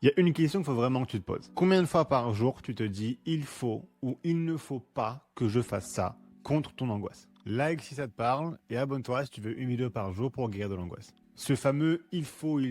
Il y a une question qu'il faut vraiment que tu te poses. Combien de fois par jour tu te dis il faut ou il ne faut pas que je fasse ça contre ton angoisse? Like si ça te parle et abonne-toi si tu veux une vidéo par jour pour guérir de l'angoisse. Ce fameux il faut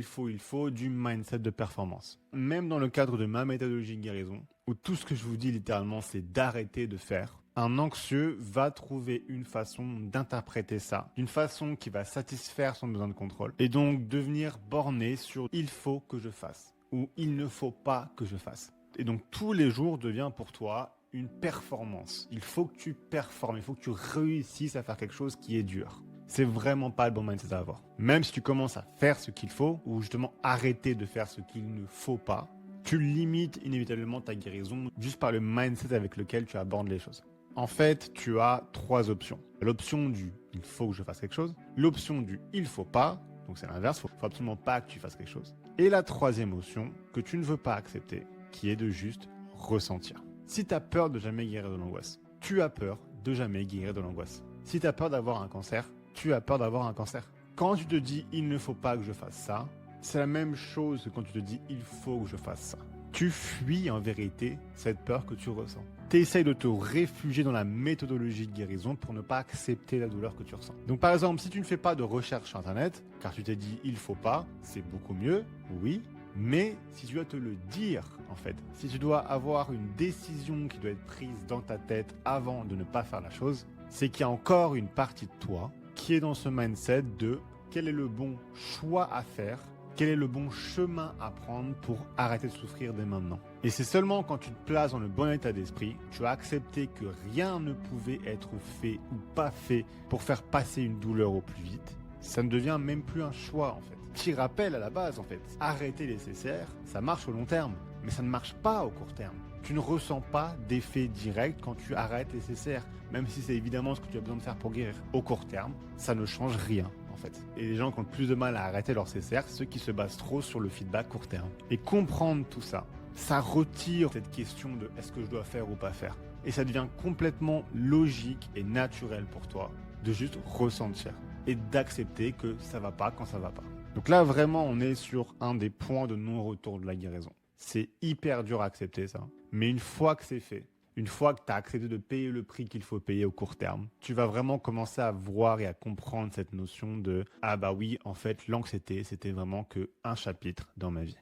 du mindset de performance. Même dans le cadre de ma méthodologie de guérison, où tout ce que je vous dis littéralement c'est d'arrêter de faire, un anxieux va trouver une façon d'interpréter ça, d'une façon qui va satisfaire son besoin de contrôle et donc devenir borné sur il faut que je fasse ou il ne faut pas que je fasse. Et donc tous les jours devient pour toi une performance. Il faut que tu performes, il faut que tu réussisses à faire quelque chose qui est dur. C'est vraiment pas le bon mindset à avoir. Même si tu commences à faire ce qu'il faut, ou justement arrêter de faire ce qu'il ne faut pas, tu limites inévitablement ta guérison juste par le mindset avec lequel tu abordes les choses. En fait, tu as trois options. L'option du « il faut que je fasse quelque chose », l'option du « il faut pas », donc c'est l'inverse, il faut absolument pas que tu fasses quelque chose. Et la troisième option que tu ne veux pas accepter, qui est de juste ressentir. Si tu as peur de jamais guérir de l'angoisse, tu as peur de jamais guérir de l'angoisse. Si tu as peur d'avoir un cancer, tu as peur d'avoir un cancer. Quand tu te dis « il ne faut pas que je fasse ça », c'est la même chose que quand tu te dis « il faut que je fasse ça ». Tu fuis en vérité cette peur que tu ressens. Tu essayes de te réfugier dans la méthodologie de guérison pour ne pas accepter la douleur que tu ressens. Donc par exemple, si tu ne fais pas de recherche sur Internet, car tu t'es dit « il faut pas », c'est beaucoup mieux, oui. Mais si tu dois te le dire, en fait, si tu dois avoir une décision qui doit être prise dans ta tête avant de ne pas faire la chose, c'est qu'il y a encore une partie de toi qui est dans ce mindset de quel est le bon choix à faire, quel est le bon chemin à prendre pour arrêter de souffrir dès maintenant. Et c'est seulement quand tu te places dans le bon état d'esprit, tu as accepté que rien ne pouvait être fait ou pas fait pour faire passer une douleur au plus vite, ça ne devient même plus un choix en fait. Petit rappel à la base en fait, arrêter les CCR, ça marche au long terme, mais ça ne marche pas au court terme. Tu ne ressens pas d'effet direct quand tu arrêtes les CCR, même si c'est évidemment ce que tu as besoin de faire pour guérir. Au court terme, ça ne change rien en fait. Et les gens qui ont le plus de mal à arrêter leur CCR, c'est ceux qui se basent trop sur le feedback court terme. Et comprendre tout ça, ça retire cette question de est-ce que je dois faire ou pas faire. Et ça devient complètement logique et naturel pour toi de juste ressentir et d'accepter que ça va pas quand ça va pas. Donc là, vraiment, on est sur un des points de non-retour de la guérison. C'est hyper dur à accepter ça. Mais une fois que c'est fait, une fois que tu as accepté de payer le prix qu'il faut payer au court terme, tu vas vraiment commencer à voir et à comprendre cette notion de « Ah bah oui, en fait, l'anxiété, c'était vraiment qu'un chapitre dans ma vie ».